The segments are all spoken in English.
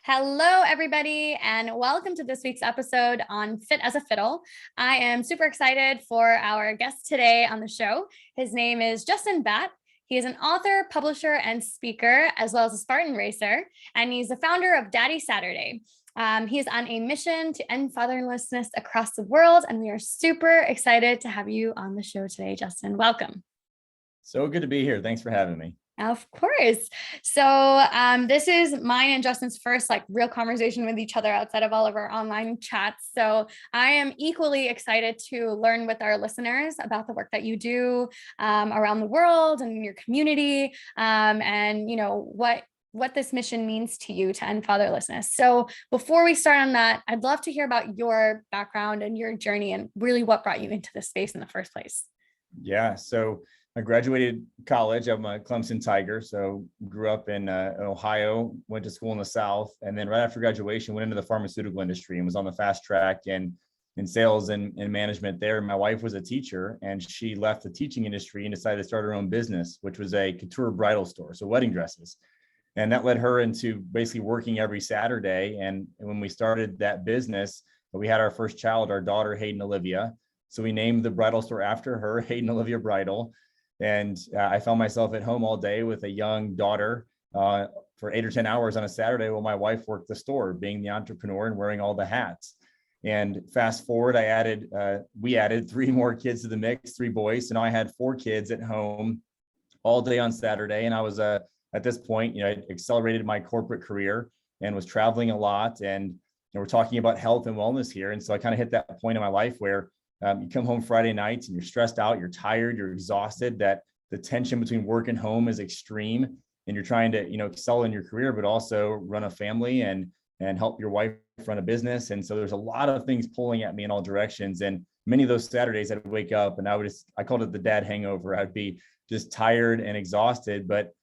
Hello, everybody, and welcome to this week's episode on Fit as a Fiddle. I am super excited for our guest today on the show. His name is Justin Batt. He is an author, publisher, and speaker, as well as a Spartan racer, and he's the founder of Daddy Saturday. He is on a mission to end fatherlessness across the world, and we are super excited to have you on the show today, Justin. Welcome. So good to be here. Thanks for having me. Of course. So this is mine and Justin's first real conversation with each other outside of all of our online chats. So I am equally excited to learn with our listeners about the work that you do around the world and in your community, and what this mission means to you to end fatherlessness. So before we start on that, I'd love to hear about your background and your journey and really what brought you into this space in the first place. Yeah. So I graduated college. I'm a Clemson Tiger. So grew up in Ohio, went to school in the South. And then right after graduation, went into the pharmaceutical industry and was on the fast track and in sales and management there. My wife was a teacher and she left the teaching industry and decided to start her own business, which was a couture bridal store. So wedding dresses. And that led her into basically working every Saturday. And when we started that business, we had our first child, our daughter, Hayden Olivia. So we named the bridal store after her, Hayden Olivia Bridal. And I found myself at home all day with a young daughter for 8 or 10 hours on a Saturday while my wife worked the store, being the entrepreneur and wearing all the hats. And fast forward, we added 3 more kids to the mix, 3 boys. So now I had 4 kids at home all day on Saturday. And I was at this point, I accelerated my corporate career and was traveling a lot. And we're talking about health and wellness here. And so I kind of hit that point in my life where you come home Friday nights and you're stressed out, you're tired, you're exhausted, that the tension between work and home is extreme. And you're trying to, excel in your career, but also run a family and help your wife run a business. And so there's a lot of things pulling at me in all directions. And many of those Saturdays I'd wake up and I called it the dad hangover. I'd be just tired and exhausted, but,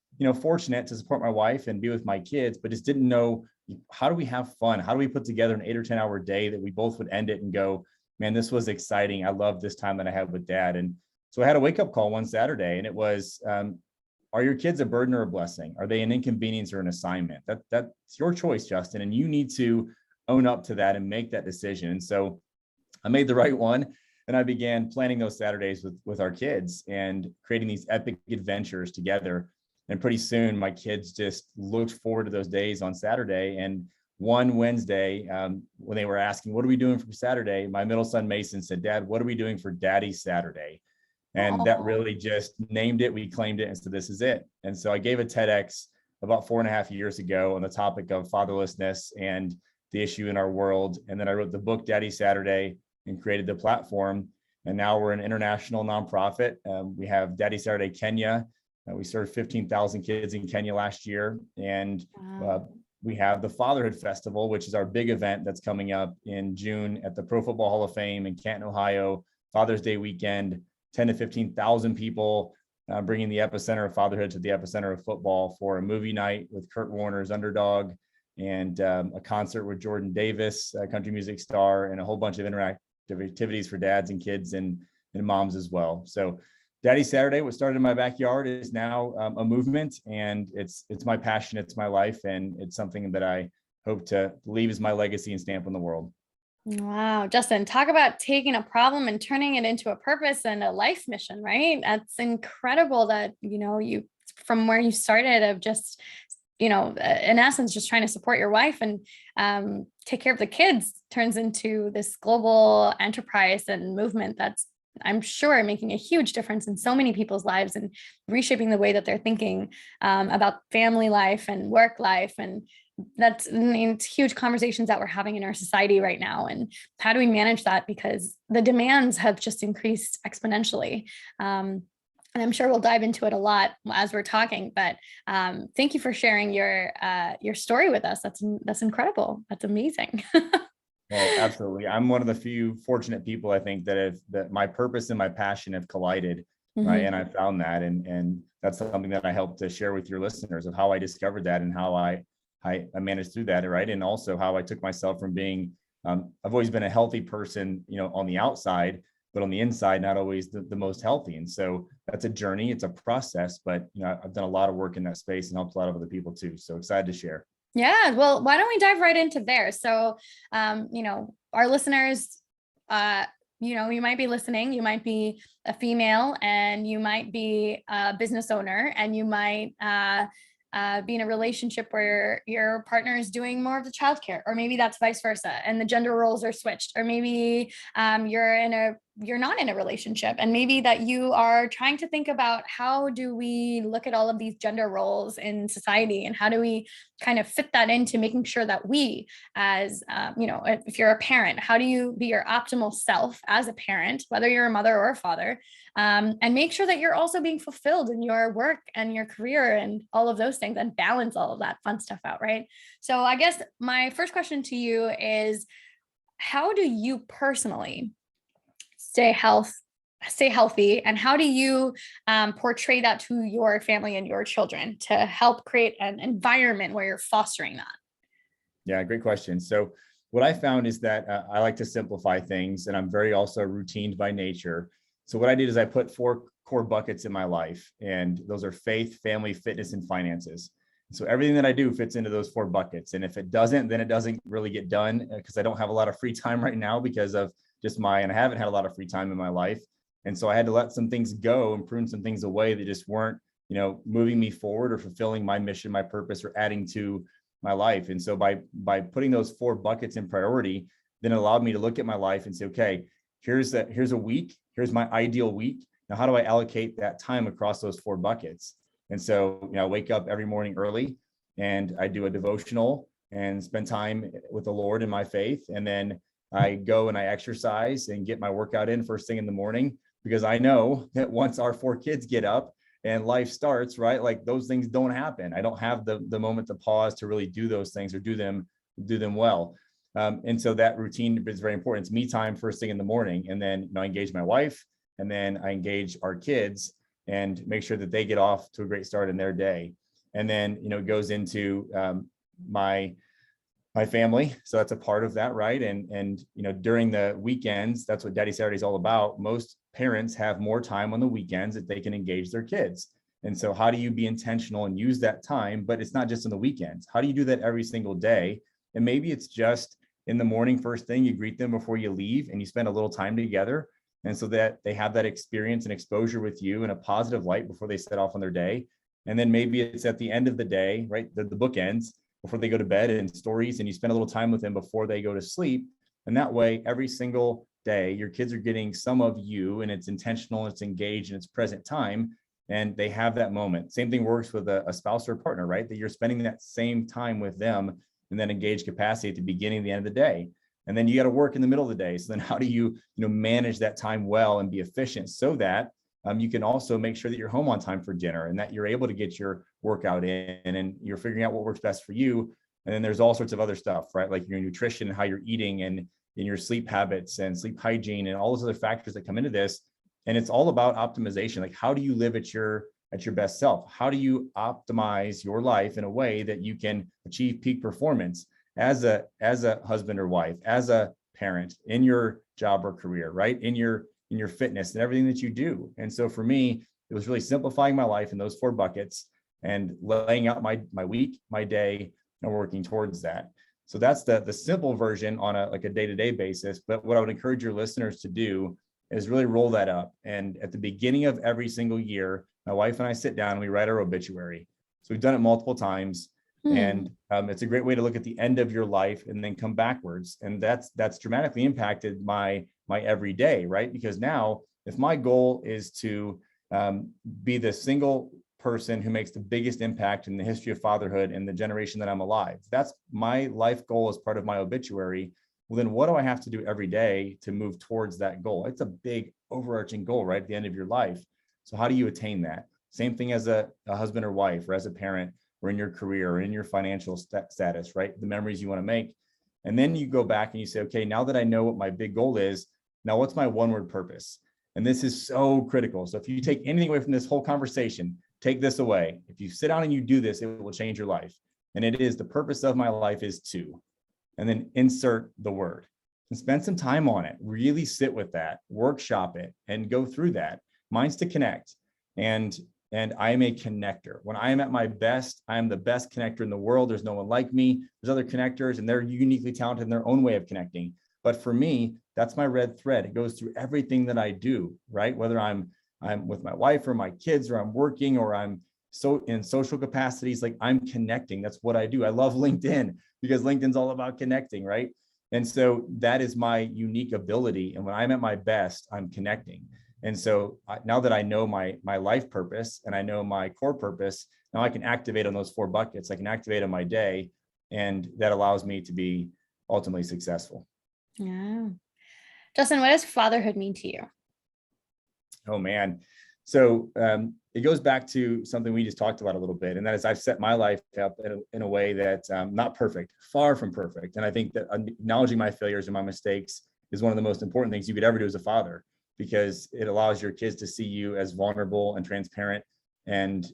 fortunate to support my wife and be with my kids, but just didn't know, how do we have fun? How do we put together an 8 or 10 hour day that we both would end it and go, man, this was exciting. I love this time that I had with dad. And so I had a wake up call one Saturday and it was, are your kids a burden or a blessing? Are they an inconvenience or an assignment? That's your choice, Justin. And you need to own up to that and make that decision. And so I made the right one. And I began planning those Saturdays with our kids and creating these epic adventures together. And pretty soon my kids just looked forward to those days on Saturday. And one Wednesday, when they were asking, what are we doing for Saturday? My middle son, Mason, said, Dad, what are we doing for Daddy Saturday? And that really just named it. We claimed it and said, this is it. And so I gave a TEDx about 4.5 years ago on the topic of fatherlessness and the issue in our world. And then I wrote the book, Daddy Saturday, and created the platform. And now we're an international nonprofit. We have Daddy Saturday Kenya. We served 15,000 kids in Kenya last year. And we have the Fatherhood Festival, which is our big event that's coming up in June at the Pro Football Hall of Fame in Canton, Ohio, Father's Day weekend, 10 to 15,000 people, bringing the epicenter of fatherhood to the epicenter of football for a movie night with Kurt Warner's Underdog and a concert with Jordan Davis, a country music star, and a whole bunch of interactive activities for dads and kids and moms as well. So Daddy Saturday, what started in my backyard, is now a movement, and it's my passion, it's my life, and it's something that I hope to leave as my legacy and stamp on the world. Wow, Justin, talk about taking a problem and turning it into a purpose and a life mission, right? That's incredible that, you from where you started of just, in essence, just trying to support your wife and take care of the kids turns into this global enterprise and movement that's, I'm sure, making a huge difference in so many people's lives and reshaping the way that they're thinking about family life and work life. And it's huge conversations that we're having in our society right now. And how do we manage that? Because the demands have just increased exponentially. And I'm sure we'll dive into it a lot as we're talking, but thank you for sharing your story with us. That's incredible. That's amazing. Well, absolutely. I'm one of the few fortunate people, I think, that my purpose and my passion have collided, right? And I found that, and that's something that I hope to share with your listeners of how I discovered that and how I managed through that, right? And also how I took myself from being, I've always been a healthy person, on the outside, but on the inside, not always the most healthy. And so that's a journey, it's a process, but I've done a lot of work in that space and helped a lot of other people too. So excited to share. Yeah, well, why don't we dive right into there? So, our listeners, you might be listening, you might be a female, and you might be a business owner, and you might be in a relationship where your partner is doing more of the childcare, or maybe that's vice versa, and the gender roles are switched, or maybe you're not in a relationship, and maybe that you are trying to think about how do we look at all of these gender roles in society, and how do we kind of fit that into making sure that we, as if you're a parent, how do you be your optimal self as a parent, whether you're a mother or a father, and make sure that you're also being fulfilled in your work and your career and all of those things, and balance all of that fun stuff out, right? So I guess my first question to you is, how do you personally stay healthy, and how do you portray that to your family and your children to help create an environment where you're fostering that? Yeah, great question. So what I found is that I like to simplify things, and I'm very also routined by nature. So what I did is I put 4 core buckets in my life, and those are faith, family, fitness, and finances. So everything that I do fits into those 4 buckets. And if it doesn't, then it doesn't really get done, because I don't have a lot of free time right now because of and I haven't had a lot of free time in my life. And so I had to let some things go and prune some things away that just weren't, moving me forward or fulfilling my mission, my purpose, or adding to my life. And so by putting those 4 buckets in priority, then it allowed me to look at my life and say, okay, here's a week, here's my ideal week. Now, how do I allocate that time across those 4 buckets? And so, I wake up every morning early, and I do a devotional and spend time with the Lord in my faith. And then I go and I exercise and get my workout in first thing in the morning, because I know that once our 4 kids get up and life starts, right, like those things don't happen. I don't have the moment to pause to really do those things or do them well. And so that routine is very important. It's me time first thing in the morning. And then, I engage my wife, and then I engage our kids and make sure that they get off to a great start in their day. And then, it goes into my family. So that's a part of that, right? And during the weekends, that's what Daddy Saturday is all about. Most parents have more time on the weekends that they can engage their kids. And so how do you be intentional and use that time? But it's not just on the weekends. How do you do that every single day? And maybe it's just in the morning, first thing, you greet them before you leave, and you spend a little time together. And so that they have that experience and exposure with you in a positive light before they set off on their day. And then maybe it's at the end of the day, right? The book ends before they go to bed, and stories, and you spend a little time with them before they go to sleep. And that way, every single day, your kids are getting some of you, and it's intentional, it's engaged, and it's present time, and they have that moment. Same thing works with a spouse or a partner, right? That you're spending that same time with them in that engaged capacity at the beginning and the end of the day. And then you got to work in the middle of the day. So then how do you, manage that time well and be efficient so that you can also make sure that you're home on time for dinner, and that you're able to get your workout in, and you're figuring out what works best for you. And then there's all sorts of other stuff, right? Like your nutrition and how you're eating, and in your sleep habits and sleep hygiene, and all those other factors that come into this. And it's all about optimization. Like, how do you live at your best self? How do you optimize your life in a way that you can achieve peak performance as a husband or wife, as a parent, in your job or career, right? In your fitness and everything that you do. And so for me, it was really simplifying my life in those 4 buckets and laying out my week, my day, and working towards that. So that's the simple version on a day-to-day basis. But what I would encourage your listeners to do is really roll that up. And at the beginning of every single year, my wife and I sit down and we write our obituary. So we've done it multiple times. And it's a great way to look at the end of your life and then come backwards. And that's dramatically impacted my everyday, right? Because now, if my goal is to be the single person who makes the biggest impact in the history of fatherhood and the generation that I'm alive, that's my life goal as part of my obituary. Well, then what do I have to do every day to move towards that goal? It's a big overarching goal, right, at the end of your life. So how do you attain that? Same thing as a husband or wife, or as a parent, or in your career, or in your financial status, right? The memories you want to make. And then you go back and you say, okay, now that I know what my big goal is, now what's my one word purpose? And this is so critical. So if you take anything away from this whole conversation, take this away. If you sit down and you do this, it will change your life. And it is, the purpose of my life is to, and then insert the word, and spend some time on it. Really sit with that, workshop it, and go through that. Mine's to connect. And And I am a connector. When I am at my best, I am the best connector in the world. There's no one like me. There's other connectors and they're uniquely talented in their own way of connecting. But for me, that's my red thread. It goes through everything that I do, right? Whether I'm with my wife or my kids, or I'm working, or I'm so in social capacities, like I'm connecting. That's what I do. I love LinkedIn because LinkedIn's all about connecting, right? And so that is my unique ability. And when I'm at my best, I'm connecting. And so now that I know my life purpose and I know my core purpose, now I can activate on those 4 buckets. I can activate on my day, and that allows me to be ultimately successful. Yeah. Justin, what does fatherhood mean to you? Oh man. So it goes back to something we just talked about a little bit, and that is I've set my life up in a way that's not perfect, far from perfect. And I think that acknowledging my failures and my mistakes is one of the most important things you could ever do as a father, because it allows your kids to see you as vulnerable and transparent and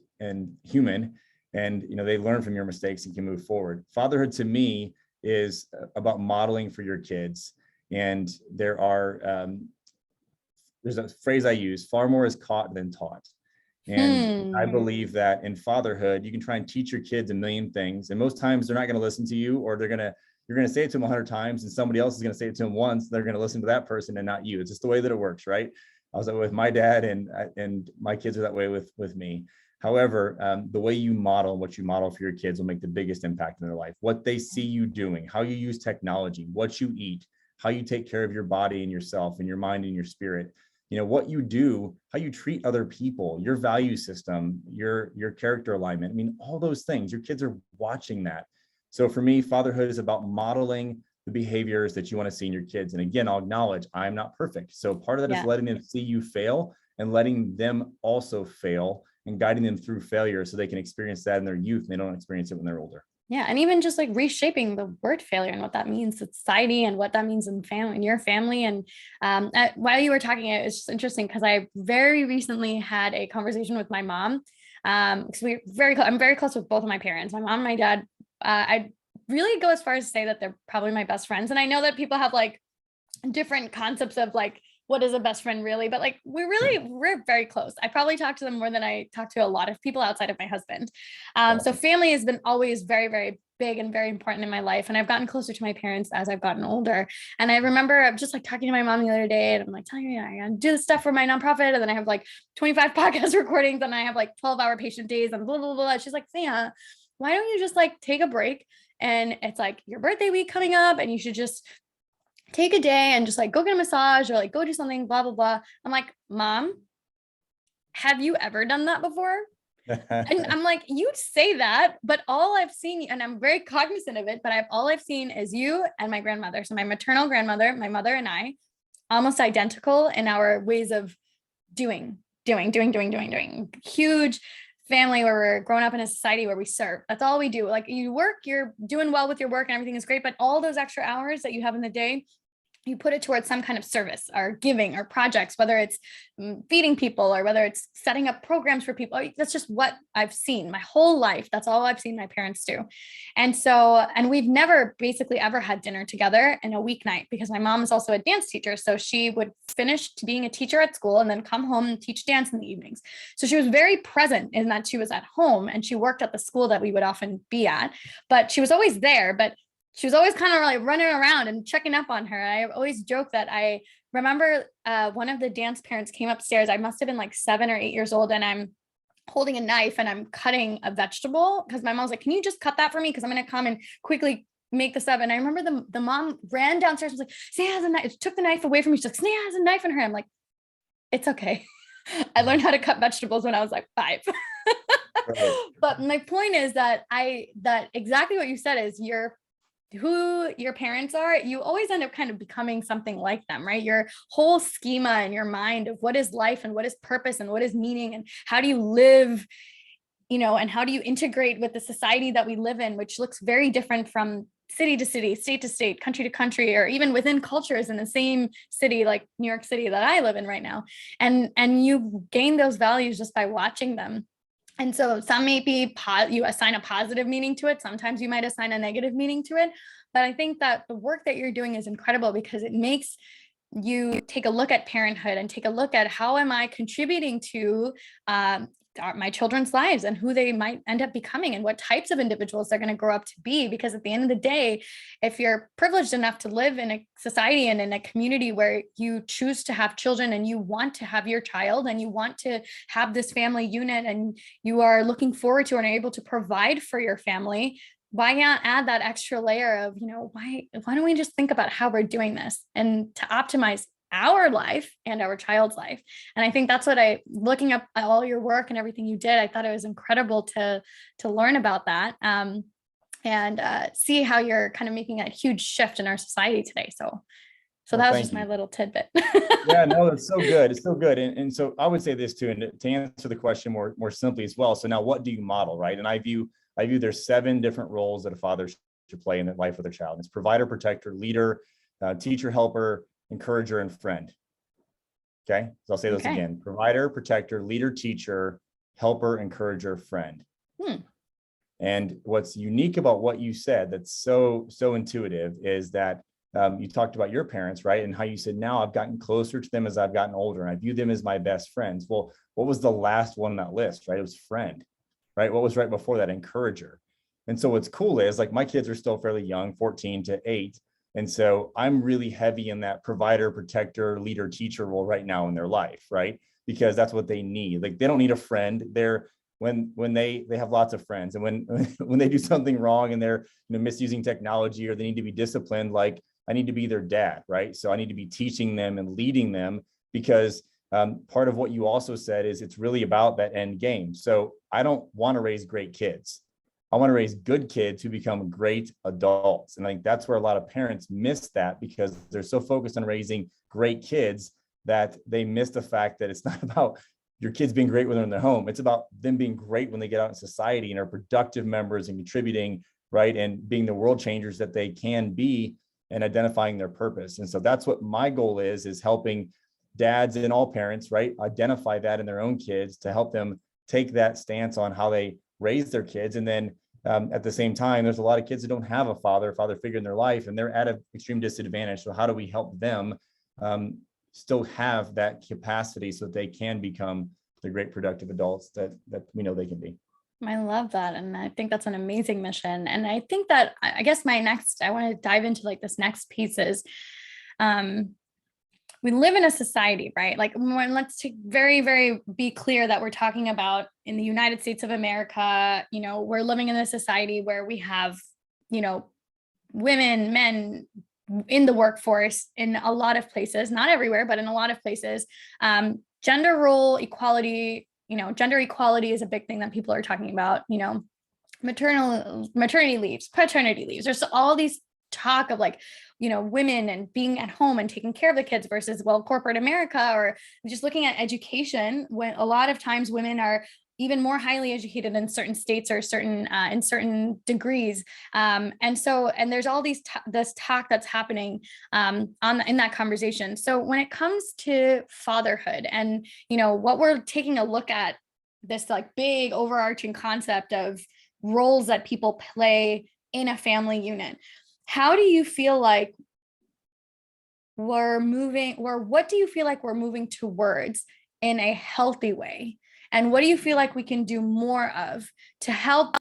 human, and they learn from your mistakes and can move forward. Fatherhood to me is about modeling for your kids, and there's a phrase I use: far more is caught than taught. And I believe that in fatherhood, you can try and teach your kids a million things, and most times they're not going to listen to you, or you're going to say it to them 100 times and somebody else is going to say it to them once. They're going to listen to that person and not you. It's just the way that it works, right? I was that way with my dad, and my kids are that way with me. However, the way you model, what you model for your kids will make the biggest impact in their life. What they see you doing, how you use technology, what you eat, how you take care of your body and yourself and your mind and your spirit, what you do, how you treat other people, your value system, your character alignment. I mean, all those things, your kids are watching that. So for me, fatherhood is about modeling the behaviors that you want to see in your kids. And again, I'll acknowledge I'm not perfect. So part of that is letting them see you fail and letting them also fail and guiding them through failure so they can experience that in their youth and they don't experience it when they're older. Yeah. And even just like reshaping the word failure and what that means to society and what that means in family, in your family. And while you were talking, it was just interesting because I very recently had a conversation with my mom. Because I'm very close with both of my parents, my mom and my dad. I really go as far as to say that they're probably my best friends. And I know that people have like different concepts of like, what is a best friend really? But like, we're very close. I probably talk to them more than I talk to a lot of people outside of my husband. So family has been always very, very big and very important in my life. And I've gotten closer to my parents as I've gotten older. And I remember I'm just like talking to my mom the other day and I'm like telling her, I gotta do this stuff for my nonprofit. And then I have like 25 podcast recordings and I have like 12-hour patient days and blah, blah, blah. She's like, Thea, why don't you just like take a break? And it's like your birthday week coming up and you should just take a day and just like go get a massage or like go do something, blah, blah, blah. I'm like, Mom, have you ever done that before? And I'm like, you say that, but all I've seen, and I'm very cognizant of it, but all I've seen is you and my grandmother. So my maternal grandmother, my mother and I, almost identical in our ways of doing. Huge family where we're growing up in a society where we serve. That's all we do. Like you work, you're doing well with your work and everything is great, but all those extra hours that you have in the day, you put it towards some kind of service or giving or projects, whether it's feeding people or whether it's setting up programs for people. That's just what I've seen my whole life. That's all I've seen my parents do. And we've never basically ever had dinner together in a weeknight because my mom is also a dance teacher. So she would finish being a teacher at school and then come home and teach dance in the evenings. So she was very present in that she was at home and she worked at the school that we would often be at, but she was always there. But she was always kind of like running around and checking up on her. I always joke that I remember one of the dance parents came upstairs. I must have been like 7 or 8 years old. And I'm holding a knife and I'm cutting a vegetable because my mom's like, can you just cut that for me? Because I'm going to come and quickly make this up. And I remember the mom ran downstairs and was like, Sneha has a knife. Took the knife away from me. She's like, Sneha has a knife in her. I'm like, it's okay. I learned how to cut vegetables when I was like 5. But my point is that exactly what you said is who your parents are, you always end up kind of becoming something like them, right? Your whole schema in your mind of what is life and what is purpose and what is meaning and how do you live, and how do you integrate with the society that we live in, which looks very different from city to city, state to state, country to country, or even within cultures in the same city, like New York City that I live in right now. And you gain those values just by watching them. And so some may be you assign a positive meaning to it. Sometimes you might assign a negative meaning to it. But I think that the work that you're doing is incredible because it makes you take a look at parenthood and take a look at how am I contributing to my children's lives and who they might end up becoming and what types of individuals they're going to grow up to be. Because at the end of the day, if you're privileged enough to live in a society and in a community where you choose to have children and you want to have your child and you want to have this family unit and you are looking forward to and are able to provide for your family, why not add that extra layer of, why don't we just think about how we're doing this and to optimize our life and our child's life? And I think that's what looking up at all your work and everything you did, I thought it was incredible to learn about that and see how you're kind of making a huge shift in our society today. So that was just my little tidbit. Yeah, no, it's so good. It's so good. And so I would say this too, and to answer the question more simply as well. So now what do you model, right? And I view there's 7 different roles that a father should play in the life of their child. It's provider, protector, leader, teacher, helper, encourager, and friend. Okay, so I'll say those again: provider, protector, leader, teacher, helper, encourager, friend. And what's unique about what you said that's so intuitive is that you talked about your parents, right? And how you said, now I've gotten closer to them as I've gotten older and I view them as my best friends. Well, what was the last one on that list, right? It was friend, right? What was right before that? Encourager. And so what's cool is, like, my kids are still fairly young, 14 to 8. And so I'm really heavy in that provider, protector, leader, teacher role right now in their life, right? Because that's what they need. Like, they don't need a friend. They're when they have lots of friends, and when they do something wrong and they're misusing technology or they need to be disciplined, like, I need to be their dad, right? So I need to be teaching them and leading them, because part of what you also said is it's really about that end game. So I don't want to raise great kids. I want to raise good kids who become great adults. And I think that's where a lot of parents miss that, because they're so focused on raising great kids that they miss the fact that it's not about your kids being great when they're in their home. It's about them being great when they get out in society and are productive members and contributing, right? And being the world changers that they can be and identifying their purpose. And so that's what my goal is helping dads and all parents, right, identify that in their own kids to help them take that stance on how they raise their kids. And then at the same time, there's a lot of kids that don't have a father figure in their life, and they're at an extreme disadvantage. So how do we help them still have that capacity so that they can become the great productive adults that we know they can be? I love that. And I think that's an amazing mission. And I think that, I guess I want to dive into like this next piece is, we live in a society, right? Like, let's very, very be clear that we're talking about in the United States of America. We're living in a society where we have, women, men in the workforce in a lot of places, not everywhere, but in a lot of places. Gender role equality, gender equality is a big thing that people are talking about, maternity leaves, paternity leaves. There's all these talk of like, women and being at home and taking care of the kids versus, corporate America, or just looking at education, when a lot of times women are even more highly educated in certain states or in certain degrees. And there's all this talk that's happening in that conversation. So when it comes to fatherhood and, what we're taking a look at, this like big overarching concept of roles that people play in a family unit, how do you feel like we're moving, or what do you feel like we're moving towards in a healthy way? And what do you feel like we can do more of to help,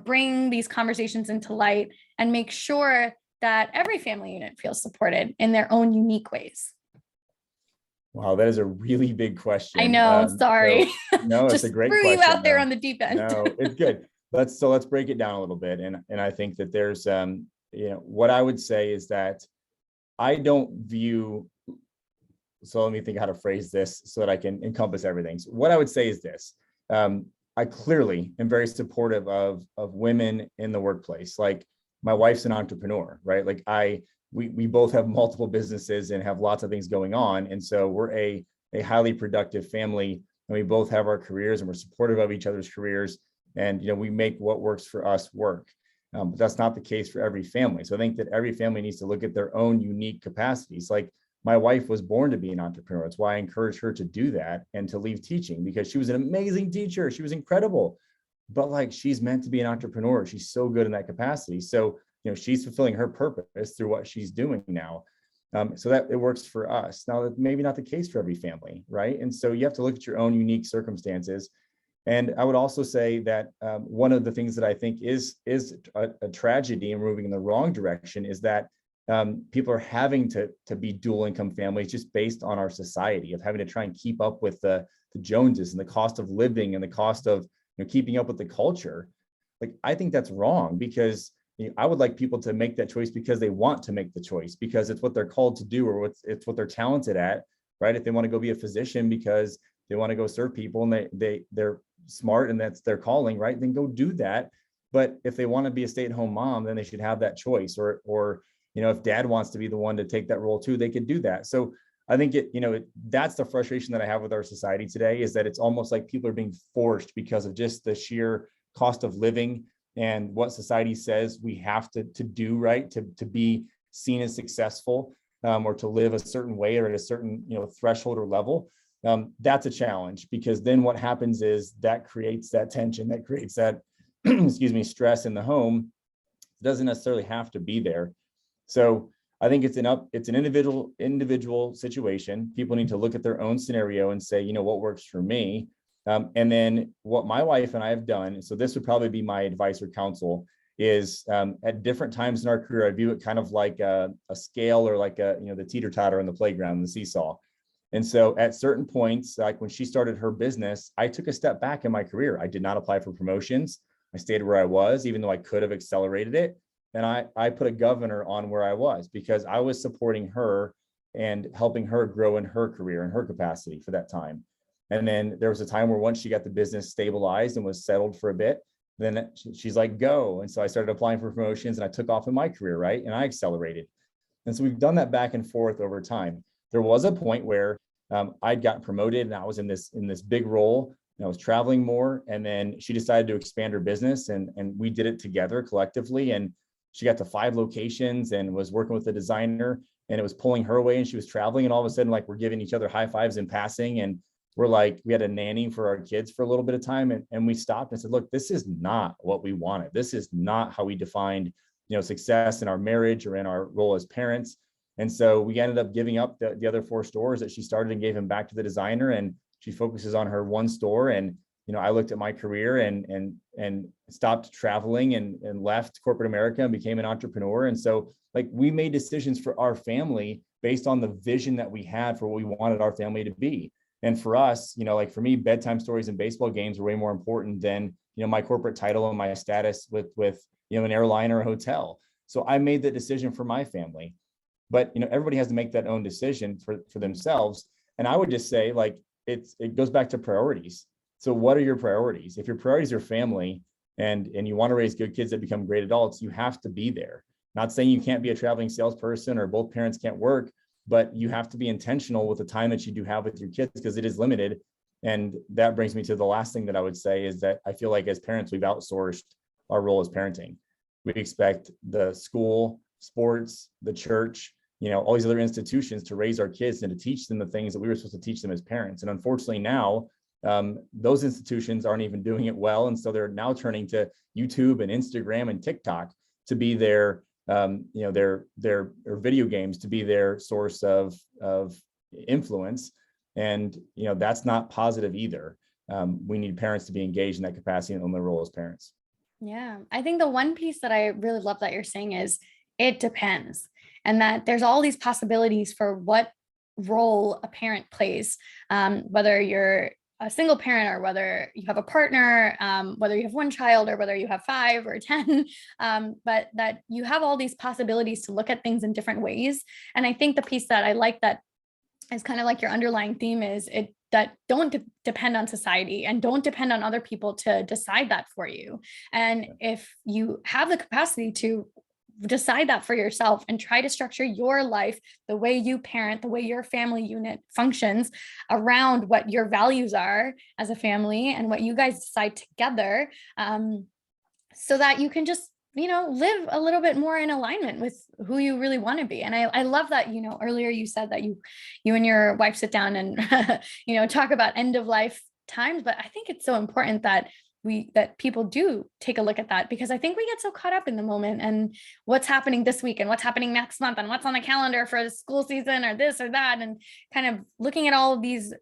bring these conversations into light and make sure that every family unit feels supported in their own unique ways? Wow, that is a really big question. I know, sorry. No, it's Just a great threw question. you out there on the deep end. No, it's good. Let's break it down a little bit. And I think that there's, what I would say is that I don't view, so let me think how to phrase this so that I can encompass everything. So what I would say is this: I clearly am very supportive of women in the workplace. Like, my wife's an entrepreneur, right? Like, we both have multiple businesses and have lots of things going on. And so we're a highly productive family, and we both have our careers and we're supportive of each other's careers. And, we make what works for us work. But that's not the case for every family. So I think that every family needs to look at their own unique capacities. Like, my wife was born to be an entrepreneur. That's why I encouraged her to do that and to leave teaching, because she was an amazing teacher. She was incredible, but like, she's meant to be an entrepreneur. She's so good in that capacity. So, she's fulfilling her purpose through what she's doing now. So that it works for us. Now, that's maybe not the case for every family, right? And so you have to look at your own unique circumstances. And I would also say that one of the things that I think is a tragedy and moving in the wrong direction is that people are having to be dual income families just based on our society of having to try and keep up with the Joneses and the cost of living and the cost of keeping up with the culture. Like, I think that's wrong, because I would like people to make that choice because they want to make the choice, because it's what they're called to do, or it's what they're talented at, right? If they want to go be a physician because they want to go serve people and they're smart and that's their calling, right? Then go do that. But if they want to be a stay-at-home mom, then they should have that choice. Or if dad wants to be the one to take that role too, they could do that. So I think that's the frustration that I have with our society today, is that it's almost like people are being forced because of just the sheer cost of living and what society says we have to do, right, to be seen as successful, or to live a certain way or at a certain threshold or level. That's a challenge, because then what happens is that creates that tension, that creates that excuse me, stress in the home. It doesn't necessarily have to be there. So I think it's an individual situation. People need to look at their own scenario and say, what works for me. And then what my wife and I have done, so this would probably be my advice or counsel, is at different times in our career, I view it kind of like a scale, or like the teeter-totter on the playground, the seesaw. And so at certain points, like when she started her business, I took a step back in my career. I did not apply for promotions. I stayed where I was, even though I could have accelerated it. And I put a governor on where I was, because I was supporting her and helping her grow in her career and her capacity for that time. And then there was a time where once she got the business stabilized and was settled for a bit, then she's like, go. And so I started applying for promotions and I took off in my career, right? And I accelerated. And so we've done that back and forth over time. There was a point where I'd gotten promoted and I was in this big role and I was traveling more. And then she decided to expand her business, and we did it together collectively. And she got to 5 locations and was working with a designer, and it was pulling her away, and she was traveling. And all of a sudden, like, we're giving each other high fives in passing. And we're like, we had a nanny for our kids for a little bit of time. And we stopped and said, look, this is not what we wanted. This is not how we defined, success in our marriage or in our role as parents. And so we ended up giving up the other 4 stores that she started and gave them back to the designer. And she focuses on her one store. And, I looked at my career and stopped traveling and left corporate America and became an entrepreneur. And so, like, we made decisions for our family based on the vision that we had for what we wanted our family to be. And for us, like for me, bedtime stories and baseball games were way more important than, my corporate title and my status with an airline or a hotel. So I made that decision for my family. But, everybody has to make that own decision for themselves. And I would just say, like, it goes back to priorities. So what are your priorities? If your priorities are family and you want to raise good kids that become great adults, you have to be there. Not saying you can't be a traveling salesperson or both parents can't work, but you have to be intentional with the time that you do have with your kids, because it is limited. And that brings me to the last thing that I would say, is that I feel like as parents, we've outsourced our role as parenting. We expect the school, sports, the church, all these other institutions to raise our kids and to teach them the things that we were supposed to teach them as parents. And unfortunately now, those institutions aren't even doing it well. And so they're now turning to YouTube and Instagram and TikTok to be their video games to be their source of influence. And, that's not positive either. We need parents to be engaged in that capacity and on their role as parents. Yeah. I think the one piece that I really love that you're saying is it depends, and that there's all these possibilities for what role a parent plays, whether you're a single parent or whether you have a partner, whether you have one child or whether you have 5 or 10, but that you have all these possibilities to look at things in different ways. And I think the piece that I like that is kind of like your underlying theme is that don't depend on society and don't depend on other people to decide that for you. And if you have the capacity to decide that for yourself and try to structure your life the way you parent, the way your family unit functions around what your values are as a family and what you guys decide together, so that you can just live a little bit more in alignment with who you really want to be. And I love that, earlier you said that you and your wife sit down and talk about end of life times, but I think it's so important that people do take a look at that, because I think we get so caught up in the moment and what's happening this week and what's happening next month and what's on the calendar for the school season or this or that, and kind of looking at all of these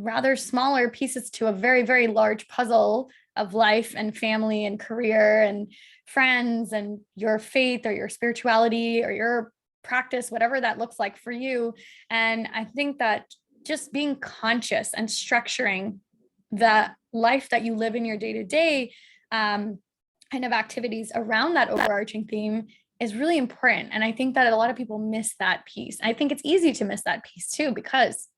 rather smaller pieces to a very, very large puzzle of life and family and career and friends and your faith or your spirituality or your practice, whatever that looks like for you. And I think that just being conscious and structuring the life that you live in your day to day kind of activities around that overarching theme is really important. And I think that a lot of people miss that piece. I think it's easy to miss that piece too, because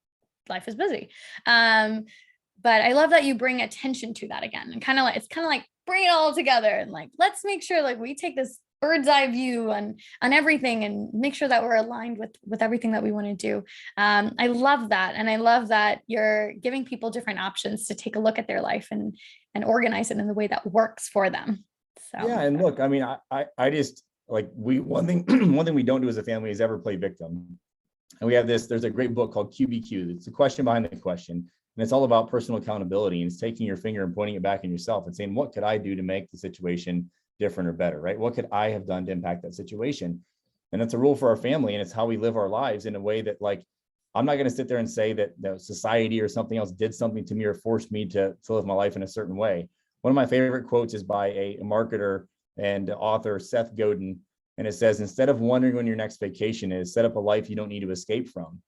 life is busy. But I love that you bring attention to that again, and it's kind of like bring it all together and like, let's make sure like we take this bird's eye view on everything and make sure that we're aligned with everything that we want to do. I love that. And I love that you're giving people different options to take a look at their life and organize it in the way that works for them. So Yeah. And look, I mean, I just like one thing we don't do as a family is ever play victim. And we have there's a great book called QBQ. It's the question behind the question. And it's all about personal accountability. And it's taking your finger and pointing it back at yourself and saying, what could I do to make the situation different or better, right? What could I have done to impact that situation? And that's a rule for our family. And it's how we live our lives in a way that, like, I'm not going to sit there and say that society or something else did something to me or forced me to live my life in a certain way. One of my favorite quotes is by a marketer and author, Seth Godin. And it says, instead of wondering when your next vacation is, set up a life you don't need to escape from.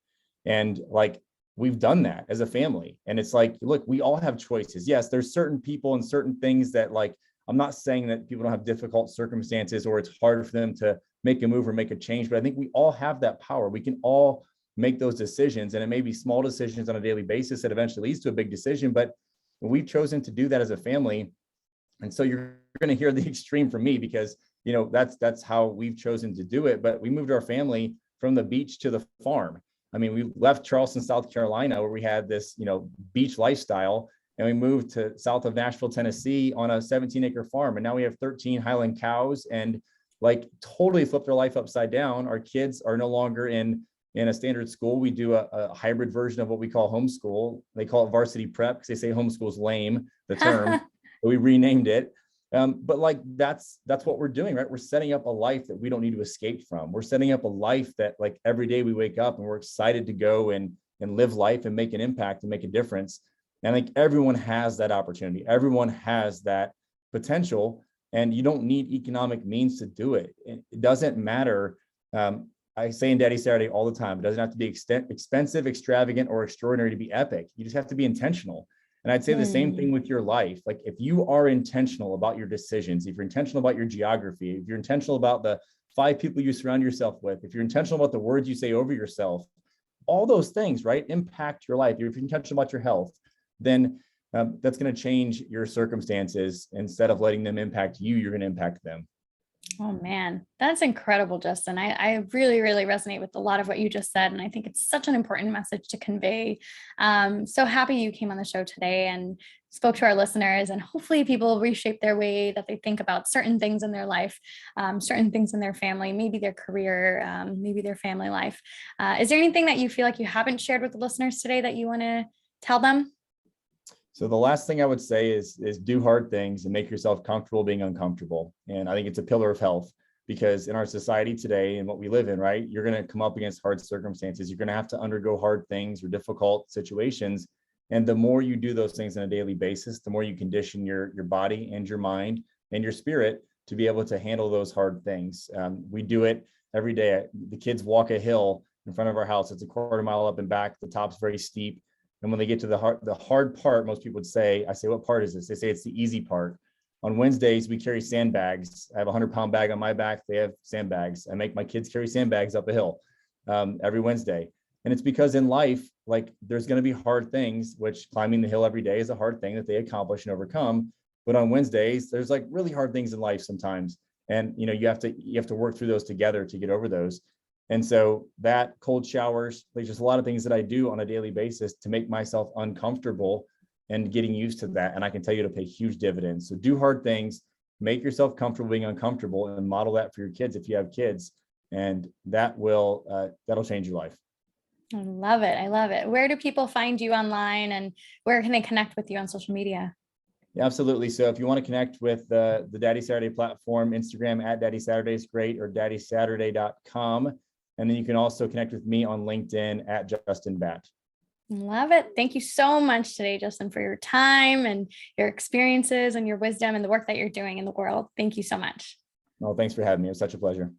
And like, we've done that as a family. And it's like, look, we all have choices. Yes, there's certain people and certain things that, like, I'm not saying that people don't have difficult circumstances or it's hard for them to make a move or make a change, but I think we all have that power. We can all make those decisions, and it may be small decisions on a daily basis that eventually leads to a big decision, but we've chosen to do that as a family. And so you're going to hear the extreme from me because, you know, that's how we've chosen to do it. But we moved our family from the beach to the farm. I mean, we left Charleston, South Carolina, where we had this, you know, beach lifestyle, and we moved to south of Nashville, Tennessee on a 17-acre farm. And now we have 13 Highland cows, and like totally flipped our life upside down. Our kids are no longer in a standard school. We do a hybrid version of what we call homeschool. They call it varsity prep because they say homeschool's lame, the term. But we renamed it. But like, that's what we're doing, right? We're setting up a life that we don't need to escape from. We're setting up a life that, like, every day we wake up and we're excited to go and live life and make an impact and make a difference. And I think everyone has that opportunity. Everyone has that potential, and you don't need economic means to do it. It doesn't matter. I say in Daddy Saturday all the time, it doesn't have to be expensive, extravagant, or extraordinary to be epic. You just have to be intentional. And I'd say the same thing with your life. Like, if you are intentional about your decisions, if you're intentional about your geography, if you're intentional about the 5 people you surround yourself with, if you're intentional about the words you say over yourself, all those things, right, impact your life. If you're intentional about your health, then that's going to change your circumstances. Instead of letting them impact you, you're going to impact them. Oh man, that's incredible, Justin. I really, really resonate with a lot of what you just said. And I think it's such an important message to convey. So happy you came on the show today and spoke to our listeners, and hopefully people reshape their way that they think about certain things in their life, certain things in their family, maybe their career, maybe their family life. Is there anything that you feel like you haven't shared with the listeners today that you want to tell them? So the last thing I would say is do hard things and make yourself comfortable being uncomfortable. And I think it's a pillar of health, because in our society today and what we live in, right, you're going to come up against hard circumstances. You're going to have to undergo hard things or difficult situations. And the more you do those things on a daily basis, the more you condition your body and your mind and your spirit to be able to handle those hard things. We do it every day. The kids walk a hill in front of our house. It's a quarter mile up and back. The top's very steep. And when they get to the hard part, most people would say, I say, what part is this? They say it's the easy part. On Wednesdays, we carry sandbags. I have a 100-pound bag on my back. They have sandbags. I make my kids carry sandbags up a hill every Wednesday. And it's because in life, like, there's going to be hard things, which climbing the hill every day is a hard thing that they accomplish and overcome. But on Wednesdays, there's like really hard things in life sometimes. And, you know, you have to work through those together to get over those. And so that, cold showers, there's just a lot of things that I do on a daily basis to make myself uncomfortable and getting used to that. And I can tell you to pay huge dividends. So do hard things, make yourself comfortable being uncomfortable, and model that for your kids if you have kids. And that that'll change your life. I love it. I love it. Where do people find you online, and where can they connect with you on social media? Yeah, absolutely. So if you want to connect with the Daddy Saturday platform, Instagram at Daddy Saturday is great, or daddysaturday.com. And then you can also connect with me on LinkedIn at Justin Batt. Love it. Thank you so much today, Justin, for your time and your experiences and your wisdom and the work that you're doing in the world. Thank you so much. Well, thanks for having me. It was such a pleasure.